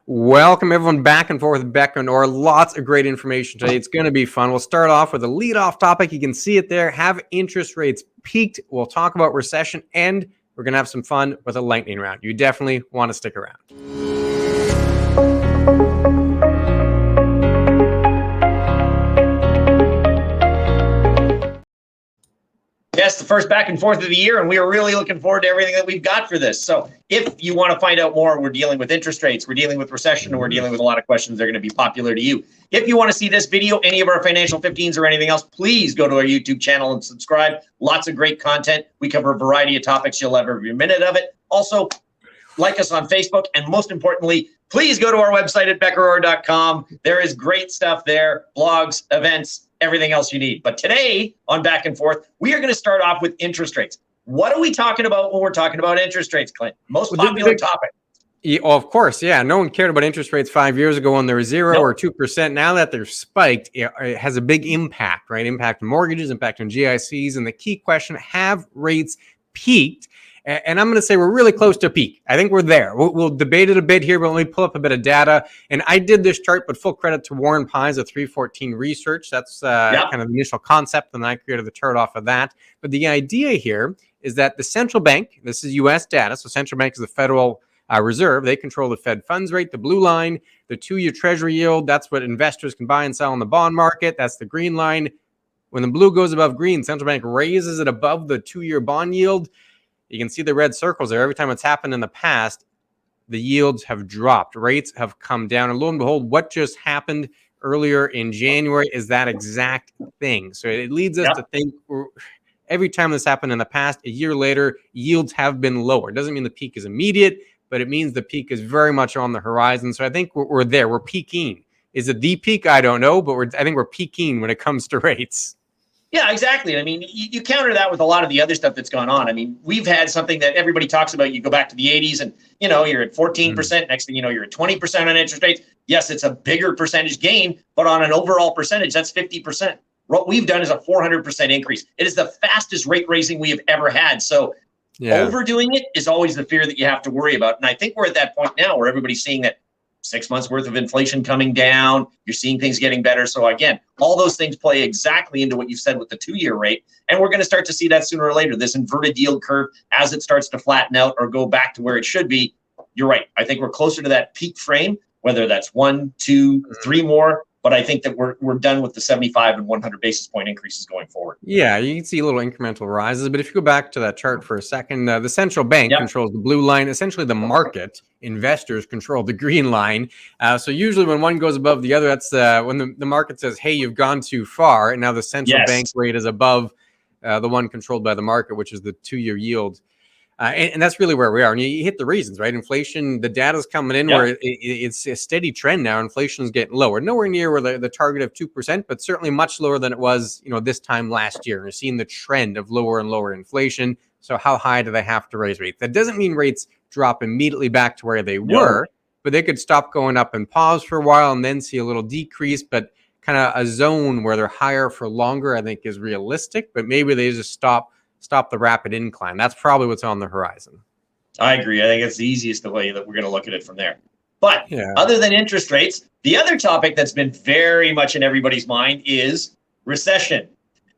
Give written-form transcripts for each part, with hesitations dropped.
Welcome everyone back and forth with Becker and Orr. Lots of great information today. It's going to be fun. We'll start off with a lead-off topic. You can see it there. Have interest rates peaked? We'll talk about recession, and we're going to have some fun with a lightning round. You definitely want to stick around. Yes, the first back and forth of the year, and we are really looking forward to everything that we've got for this. So if you want to find out more, we're dealing with interest rates, we're dealing with recession, and we're dealing with a lot of questions that are going to be popular to you. If you want to see this video, any of our Financial 15s or anything else, please go to our YouTube channel and subscribe. Lots of great content. We cover a variety of topics. You'll have every minute of it. Also, like us on Facebook, and most importantly, please go to our website at beckerorr.com. There is great stuff there, blogs, events, everything else you need. But today on Back and Forth, we are going to start off with interest rates. What are we talking about when we're talking about interest rates, Clint? Most popular topic. Yeah, of course, yeah. No one cared about interest rates 5 years ago when they were 0 or 2%. Now that they're spiked, it has a big impact, right? Impact on mortgages, impact on GICs. And the key question, have rates peaked? And I'm going to say we're really close to a peak. I think we're there. We'll debate it a bit here, but let me pull up a bit of data. And I did this chart, but full credit to Warren Pye's of 314 Research. That's kind of the initial concept, and I created the chart off of that. But the idea here is that the central bank, this is U.S. data, so central bank is the Federal Reserve. They control the Fed funds rate, the blue line, the 2-year Treasury yield. That's what investors can buy and sell in the bond market. That's the green line. When the blue goes above green, central bank raises it above the 2-year bond yield. You can see the red circles there. Every time it's happened in the past, the yields have dropped. Rates have come down. And lo and behold, what just happened earlier in January is that exact thing. So it leads us to think every time this happened in the past, a year later, yields have been lower. It doesn't mean the peak is immediate, but it means the peak is very much on the horizon. So I think we're there. We're peaking. Is it the peak? I don't know, but I think we're peaking when it comes to rates. Yeah, exactly. I mean, you counter that with a lot of the other stuff that's gone on. I mean, we've had something that everybody talks about. You go back to the 80s and, you're at 14%. Next thing you know, you're at 20% on interest rates. Yes, it's a bigger percentage gain, but on an overall percentage, that's 50%. What we've done is a 400% increase. It is the fastest rate raising we have ever had. So overdoing it is always the fear that you have to worry about. And I think we're at that point now where everybody's seeing that 6 months worth of inflation coming down. You're seeing things getting better. So again, all those things play exactly into what you said with the 2-year rate. And we're going to start to see that sooner or later, this inverted yield curve as it starts to flatten out or go back to where it should be. You're right. I think we're closer to that peak frame, whether that's 1, 2, 3 more. But I think that we're done with the 75 and 100 basis point increases going forward. Yeah, you can see little incremental rises. But if you go back to that chart for a second, the central bank controls the blue line. Essentially, the market investors control the green line. So usually when one goes above the other, that's when the market says, hey, you've gone too far. And now the central bank rate is above the one controlled by the market, which is the 2-year yield. And that's really where we are. And you hit the reasons, right? Inflation, the data's coming in where it's a steady trend now. Inflation is getting lower. Nowhere near where the target of 2%, but certainly much lower than it was, this time last year. We're seeing the trend of lower and lower inflation. So how high do they have to raise rates? That doesn't mean rates drop immediately back to where they were, but they could stop going up and pause for a while and then see a little decrease. But kind of a zone where they're higher for longer, I think, is realistic. But maybe they just stop the rapid incline. That's probably what's on the horizon. I agree. I think it's the easiest way that we're going to look at it from there. But other than interest rates, the other topic that's been very much in everybody's mind is recession.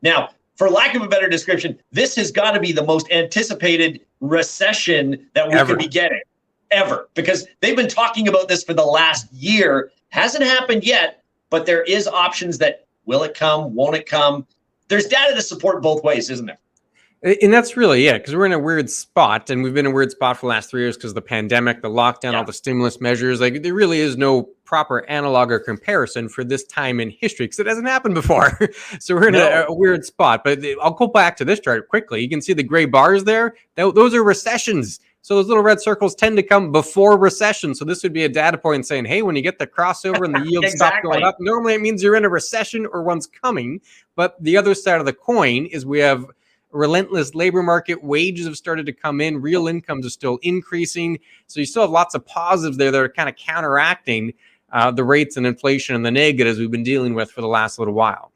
Now, for lack of a better description, this has got to be the most anticipated recession that we could be getting ever, because they've been talking about this for the last year. Hasn't happened yet, but there is options that will it come, won't it come? There's data to support both ways, isn't there? And that's really because we're in a weird spot, and we've been in a weird spot for the last 3 years because of the pandemic, the lockdown, all the stimulus measures. Like, there really is no proper analog or comparison for this time in history because it hasn't happened before. So we're in a weird spot. But I'll go back to this chart quickly. You can see the gray bars there. Those are recessions. So those little red circles tend to come before recession. So this would be a data point saying, hey, when you get the crossover and the yields stop going up, normally it means you're in a recession or one's coming. But the other side of the coin is we have relentless labor market. Wages have started to come in. Real incomes are still increasing. So you still have lots of positives there that are kind of counteracting the rates and inflation and the negatives we've been dealing with for the last little while.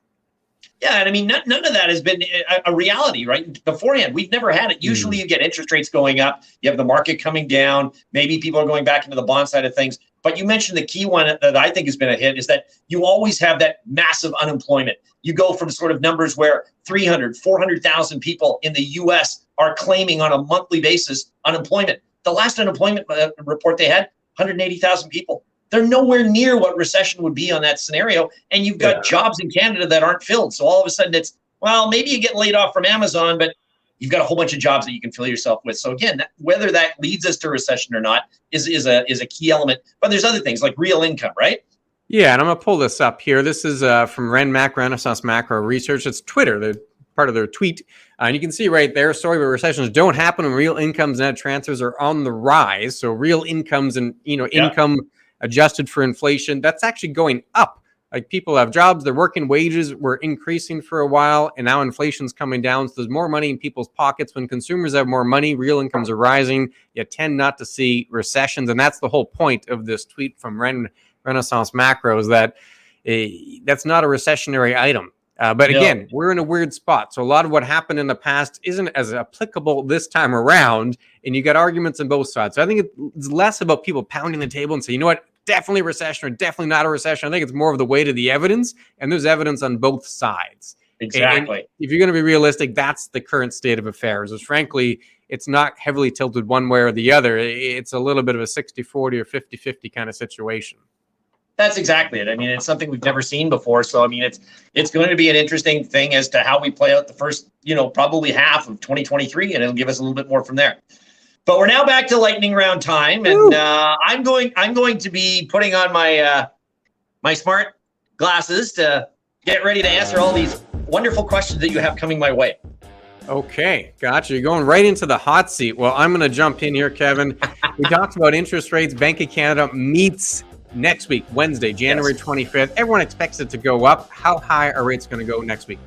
Yeah, and I mean, none of that has been a reality, right? Beforehand, we've never had it. Usually you get interest rates going up. You have the market coming down. Maybe people are going back into the bond side of things. But you mentioned the key one that I think has been a hit is that you always have that massive unemployment. You go from sort of numbers where 300, 400,000 people in the US are claiming on a monthly basis unemployment. The last unemployment report they had, 180,000 people. They're nowhere near what recession would be on that scenario. And you've got jobs in Canada that aren't filled. So all of a sudden it's, well, maybe you get laid off from Amazon, but you've got a whole bunch of jobs that you can fill yourself with. So again, whether that leads us to recession or not is a key element. But there's other things like real income, right? Yeah, and I'm going to pull this up here. This is from RenMac, Renaissance Macro Research. It's Twitter. They're part of their tweet. And you can see right there, story about recessions don't happen when real incomes and net transfers are on the rise. So real incomes and, income adjusted for inflation, that's actually going up. Like people have jobs, their working wages were increasing for a while, and now inflation's coming down. So there's more money in people's pockets. When consumers have more money, real incomes are rising. You tend not to see recessions. And that's the whole point of this tweet from Renaissance Macro is that that's not a recessionary item. But again, we're in a weird spot. So a lot of what happened in the past isn't as applicable this time around. And you got arguments on both sides. So I think it's less about people pounding the table and say, you know what? Definitely a recession or definitely not a recession. I think it's more of the weight of the evidence, and there's evidence on both sides. Exactly. And if you're going to be realistic, that's the current state of affairs. Is frankly, it's not heavily tilted one way or the other. It's a little bit of a 60-40 or 50-50 kind of situation. That's exactly it. I mean, it's something we've never seen before. So, I mean, it's going to be an interesting thing as to how we play out the first, probably half of 2023, and it'll give us a little bit more from there. But we're now back to lightning round time, and I'm going to be putting on my my smart glasses to get ready to answer all these wonderful questions that you have coming my way. Okay, gotcha. You're going right into the hot seat. Well, I'm going to jump in here, Kevin. We talked about interest rates. Bank of Canada meets next week, Wednesday, January 25th. Everyone expects it to go up. How high are rates going to go next week?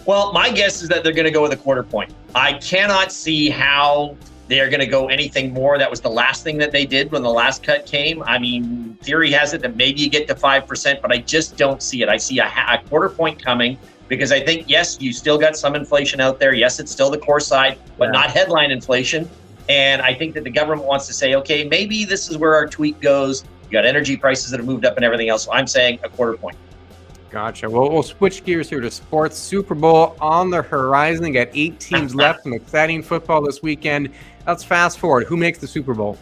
Well, my guess is that they're going to go with a quarter point. I cannot see how they are going to go anything more. That was the last thing that they did when the last cut came. I mean, theory has it that maybe you get to 5%, but I just don't see it. I see a quarter point coming because I think, yes, you still got some inflation out there. Yes, it's still the core side, but not headline inflation. And I think that the government wants to say, okay, maybe this is where our tweak goes. You got energy prices that have moved up and everything else. So I'm saying a quarter point. Gotcha. Well, we'll switch gears here to sports. Super Bowl on the horizon. Got 8 teams left. Some exciting football this weekend. Let's fast forward. Who makes the Super Bowl?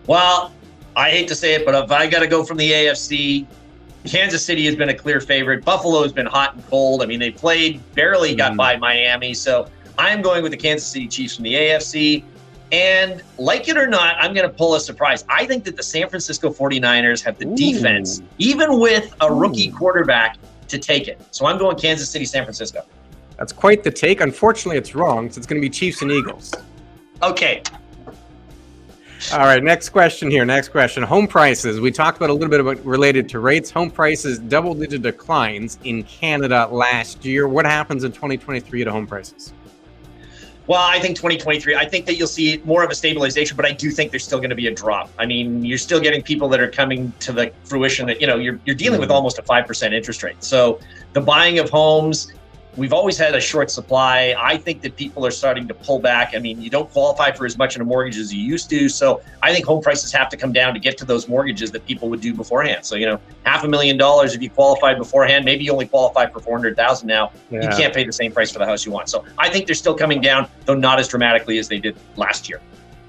Well, I hate to say it, but if I got to go from the AFC, Kansas City has been a clear favorite. Buffalo has been hot and cold. I mean, they played, barely got by Miami. So I'm going with the Kansas City Chiefs from the AFC. And like it or not, I'm going to pull a surprise. I think that the San Francisco 49ers have the defense, even with a rookie quarterback, to take it. So I'm going Kansas City, San Francisco. That's quite the take. Unfortunately, it's wrong. So it's going to be Chiefs and Eagles. Okay. All right. Next question here. Next question. Home prices. We talked about a little bit about related to rates. Home prices, double-digit declines in Canada last year. What happens in 2023 to home prices? Well, I think 2023, I think that you'll see more of a stabilization, but I do think there's still going to be a drop. I mean, you're still getting people that are coming to the fruition that, you're dealing with almost a 5% interest rate. So the buying of homes, we've always had a short supply. I think that people are starting to pull back. I mean, you don't qualify for as much in a mortgage as you used to. So I think home prices have to come down to get to those mortgages that people would do beforehand. So, $500,000 if you qualified beforehand, maybe you only qualify for $400,000 now. Yeah. You can't pay the same price for the house you want. So I think they're still coming down, though not as dramatically as they did last year.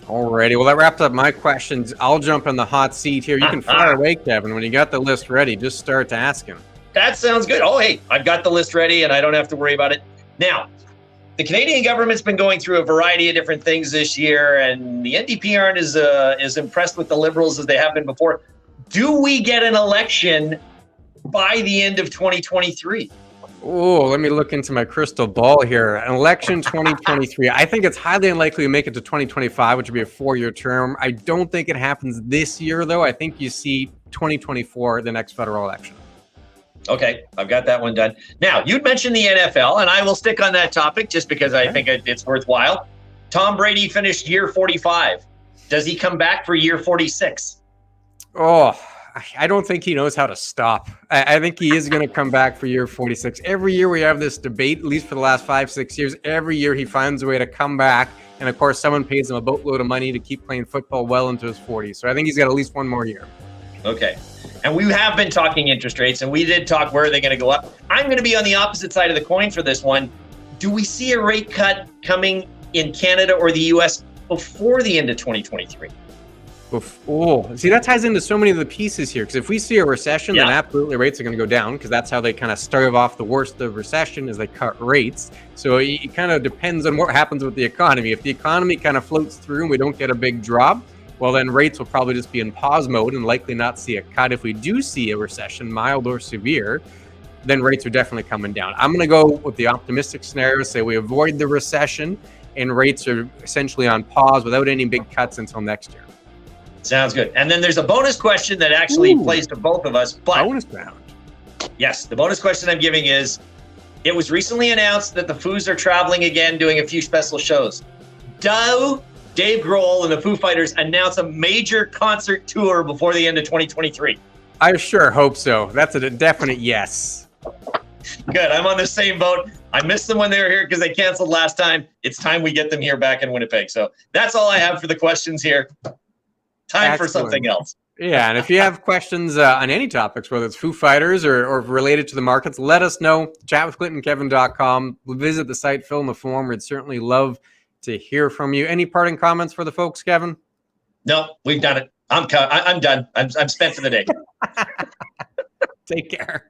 Alrighty. Well, that wraps up my questions. I'll jump in the hot seat here. You can fire away, Kevin. When you got the list ready, just start asking. That sounds good. Oh, hey, I've got the list ready and I don't have to worry about it. Now, the Canadian government's been going through a variety of different things this year, and the NDP aren't as impressed with the Liberals as they have been before. Do we get an election by the end of 2023? Oh, let me look into my crystal ball here. An election 2023. I think it's highly unlikely to make it to 2025, which would be a 4-year term. I don't think it happens this year, though. I think you see 2024, the next federal election. Okay, I've got that one done. Now, you'd mentioned the NFL, and I will stick on that topic just because I think it's worthwhile. Tom Brady finished year 45. Does he come back for year 46? Oh, I don't think he knows how to stop. I think he is going to come back for year 46. Every year we have this debate, at least for the last 5-6 years. Every year he finds a way to come back And of course, someone pays him a boatload of money to keep playing football well into his 40s. So I think he's got at least one more year. Okay. And we have been talking interest rates, and we did talk where are they going to go up. I'm going to be on the opposite side of the coin for this one. Do we see a rate cut coming in Canada or the US before the end of 2023? Oh, see, that ties into so many of the pieces here. Because if we see a recession, then absolutely rates are going to go down, because that's how they kind of stave off the worst of recession, is they cut rates. So it kind of depends on what happens with the economy. If the economy kind of floats through and we don't get a big drop, well, then rates will probably just be in pause mode and likely not see a cut. If we do see a recession, mild or severe, then rates are definitely coming down. I'm going to go with the optimistic scenario, say we avoid the recession and rates are essentially on pause without any big cuts until next year. Sounds good. And then there's a bonus question that actually plays to both of us. But bonus round. Yes, the bonus question I'm giving is, it was recently announced that the Foos are traveling again, doing a few special shows. Do Dave Grohl and the Foo Fighters announce a major concert tour before the end of 2023? I sure hope so. That's a definite yes. Good. I'm on the same boat. I missed them when they were here because they canceled last time. It's time we get them here back in Winnipeg. So that's all I have for the questions here. Time for something else. Yeah, and if you have questions on any topics, whether it's Foo Fighters or related to the markets, let us know. Chatwithclintonkevin.com. We'll visit the site, fill in the form. We'd certainly love to hear from you. Any parting comments for the folks, Kevin? No, we've done it. I'm done. I'm spent for the day. Take care.